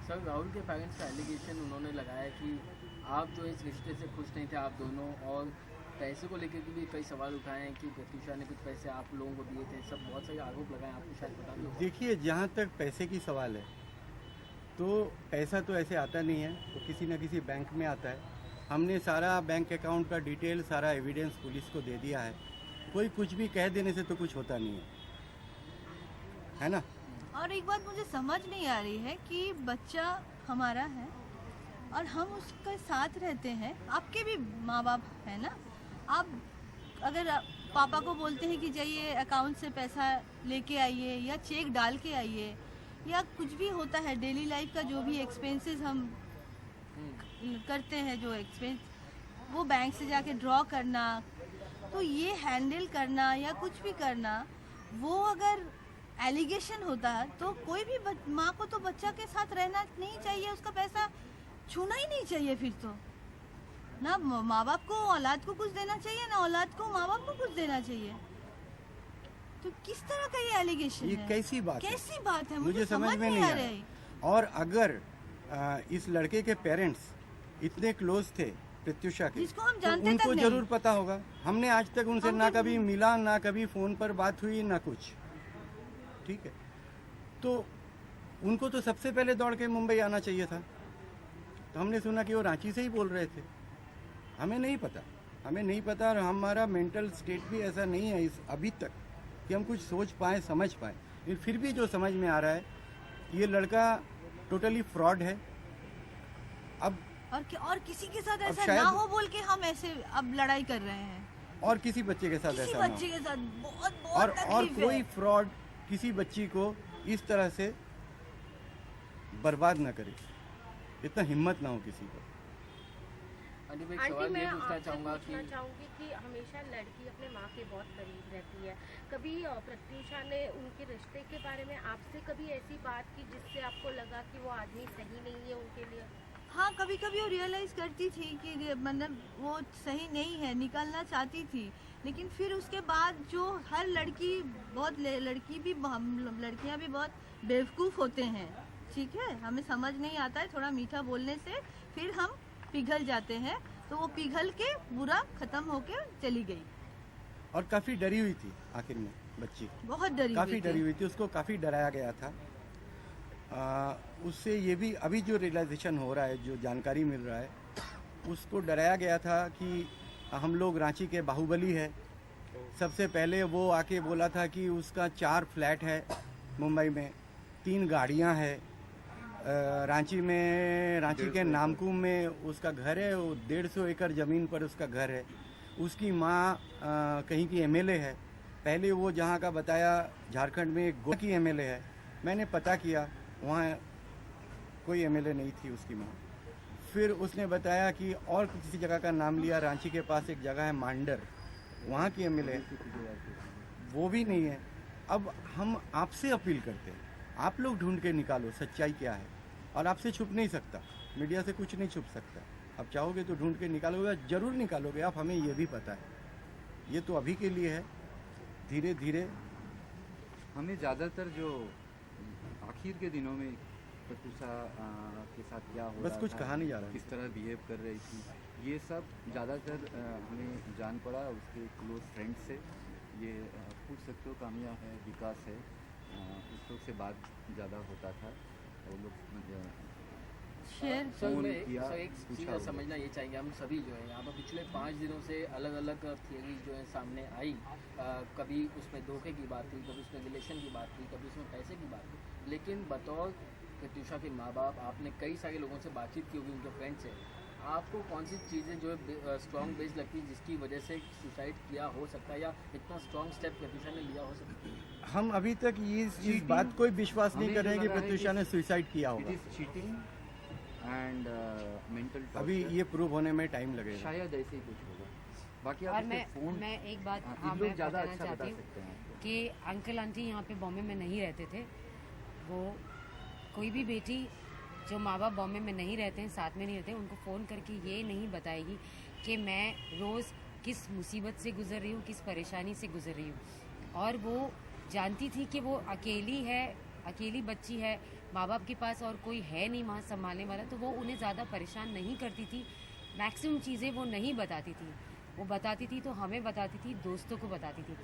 Sir Rahul के parents का allegation उन्होंने लगाया कि आप जो इस रिश्ते से खुश नहीं थे आप दोनों, और पैसे को लेकर के भी कई सवाल उठाए हैं कि प्रत्युषा ने कुछ पैसे आप लोगों को दिए थे, सब बहुत सारे आरोप लगाए, आपको शायद पता भी होगा। देखिए, जहाँ तक पैसे की सवाल है तो पैसा तो ऐसे आता नहीं है, तो किसी न किसी बैंक में आता है। हमने सारा बैंक अकाउंट का डिटेल, सारा एविडेंस पुलिस को दे दिया है। कोई कुछ भी कह देने से तो कुछ होता नहीं है ना। और एक बात मुझे समझ नहीं आ रही है कि बच्चा हमारा है और हम उसके साथ रहते हैं, आपके भी माँ बाप है ना। आप अगर पापा को बोलते हैं कि जाइए अकाउंट से पैसा लेके आइए या चेक डाल के आइए, या कुछ भी होता है डेली लाइफ का जो भी एक्सपेंसेस हम करते हैं, जो एक्सपेंस वो बैंक से जाके ड्रॉ करना, तो ये हैंडल करना या कुछ भी करना, वो अगर एलिगेशन होता है तो कोई भी माँ को तो बच्चा के साथ रहना नहीं चाहिए, उसका पैसा छूना ही नहीं चाहिए। फिर तो ना माँ बाप को औलाद को कुछ देना चाहिए, ना औलाद को माँ बाप को कुछ देना चाहिए। तो किस तरह का ये एलिगेशन ये है? कैसी बात है? कैसी बात है? मुझे समझ में नहीं आ रही। और अगर इस लड़के के पेरेंट्स इतने क्लोज थे प्रत्युषा के, जिसको हम तो जानते उनको तक नहीं। जरूर पता होगा। हमने आज तक उनसे ना कभी मिला, ना कभी फोन पर बात हुई, ना कुछ। ठीक है, तो उनको तो सबसे पहले दौड़ के मुंबई आना चाहिए था। तो हमने सुना कि वो रांची से ही बोल रहे थे। हमें नहीं पता और हमारा मेंटल स्टेट भी ऐसा नहीं है इस अभी तक कि हम कुछ सोच पाए, समझ पाए। लेकिन फिर भी जो समझ में आ रहा है, ये लड़का टोटली फ्रॉड है। अब और किसी के साथ ऐसा शायद ना हो बोल के हम ऐसे अब लड़ाई कर रहे हैं। और किसी बच्चे के साथ किसी ऐसा ना बच्चे हो। के साथ बहुत और तकलीफ कोई है। फ्रॉड किसी बच्ची को इस तरह से बर्बाद ना करे, इतना हिम्मत ना हो किसी को। आंटी मैं एक आंटी सवाल मैं ये पूछना आपसे चाहूँगा पूछना कि चाहूँगी कि हमेशा लड़की अपने माँ के बहुत करीब रहती है। कभी प्रत्युषा ने उनके रिश्ते के बारे में आपसे कभी ऐसी बात की जिससे आपको लगा कि वो आदमी सही नहीं है उनके लिए? हाँ, कभी कभी वो रियलाइज करती थी कि मतलब वो सही नहीं है, निकलना चाहती थी। लेकिन फिर उसके बाद जो हर लड़की लड़कियां भी बहुत बेवकूफ़ होते हैं। ठीक है, हमें समझ नहीं आता है, थोड़ा मीठा बोलने से फिर हम पिघल जाते हैं। तो वो पिघल के बुरा खत्म होके चली गई। और काफी डरी हुई थी आखिर में बच्ची, बहुत डरी काफी डरी हुई थी। उसको काफी डराया गया था। उससे ये भी अभी जो रियलाइजेशन हो रहा है, जो जानकारी मिल रहा है, उसको डराया गया था कि हम लोग रांची के बाहुबली है। सबसे पहले वो आके बोला था कि उसका 4 फ्लैट है मुंबई में, 3 गाड़ियां हैं। रांची के नामकुम में उसका घर है, वो 150 एकड़ ज़मीन पर उसका घर है। उसकी माँ कहीं की एमएलए है। पहले वो जहाँ का बताया झारखंड में एक गोवा की एमएलए है। मैंने पता किया, वहाँ कोई एमएलए नहीं थी उसकी माँ। फिर उसने बताया कि और किसी जगह का नाम लिया, रांची के पास एक जगह है मांडर, वहाँ की एमएलए है, वो भी नहीं है। अब हम आपसे अपील करते हैं, आप लोग ढूंढ के निकालो सच्चाई क्या है। और आपसे छुप नहीं सकता, मीडिया से कुछ नहीं छुप सकता। आप चाहोगे तो ढूंढ के निकालोगे, जरूर निकालोगे आप, हमें ये भी पता है। ये तो अभी के लिए है, धीरे धीरे। हमें ज़्यादातर जो आखिर के दिनों में प्रत्युषा के साथ क्या हो बस रहा कुछ था, कहा नहीं जा रहा। किस तरह बिहेव कर रही थी, ये सब ज़्यादातर हमें जान पड़ा उसके क्लोज फ्रेंड से। ये पूछ सकते हो, कामिया है, विकास है, उस लोग से बात ज़्यादा होता था। वो लोग शेयर सर फोन मैं किया, एक चीज़ पूछा समझना ये चाहेंगे, हम सभी जो है यहाँ पर पिछले 5 दिनों से अलग अलग थियरीज जो है सामने आई। कभी उसमें धोखे की बात थी, कभी उसमें रिलेशन की बात थी, कभी उसमें पैसे की बात थी। लेकिन बतौर प्रत्युषा के माँ बाप, आपने कई सारे लोगों से बातचीत की होगी, उनके फ्रेंड से, आपको कौन सी चीज़ें जो है स्ट्रॉन्ग बेस लगती है जिसकी वजह से सुसाइड किया हो सकता है, या इतना स्ट्रॉन्ग स्टेप प्रत्युषा ने लिया हो सकता है? हम अभी तक ये इस बात कोई विश्वास नहीं कर रहे हैं कि प्रत्युषा ने सुसाइड किया इट होगा। इज़ चीटिंग एंड मेंटल अभी ये प्रूव होने में टाइम लगेगा। शायद ऐसे ही कुछ होगा। बाकी और आप मैं एक बात इन मैं लोग ज़्यादा बताना अच्छा बता चाहती हूँ सकते हैं आपको। कि अंकल आंटी यहाँ पे बॉम्बे में नहीं रहते थे। वो कोई भी बेटी जो माँ बाप बॉम्बे में नहीं रहते हैं, साथ में नहीं रहते, उनको फ़ोन करके ये नहीं बताएगी कि मैं रोज़ किस मुसीबत से गुजर रही हूँ, किस परेशानी से गुजर रही हूँ। और वो जानती थी कि वो अकेली है अकेली बच्ची है, माँ बाप के पास और कोई है नहीं वहाँ संभालने वाला, तो वो उन्हें ज़्यादा परेशान नहीं करती थी। मैक्सिमम चीज़ें वो नहीं बताती थी, वो बताती थी तो हमें बताती थी, दोस्तों को बताती थी।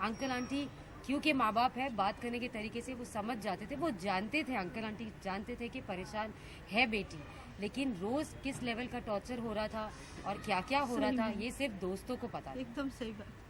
अंकल आंटी क्योंकि माँ बाप है, बात करने के तरीके से वो समझ जाते थे, वो जानते थे, अंकल आंटी जानते थे कि परेशान है बेटी, लेकिन रोज़ किस लेवल का टॉर्चर हो रहा था और क्या क्या हो रहा था ये सिर्फ दोस्तों को पता था। एकदम सही बात।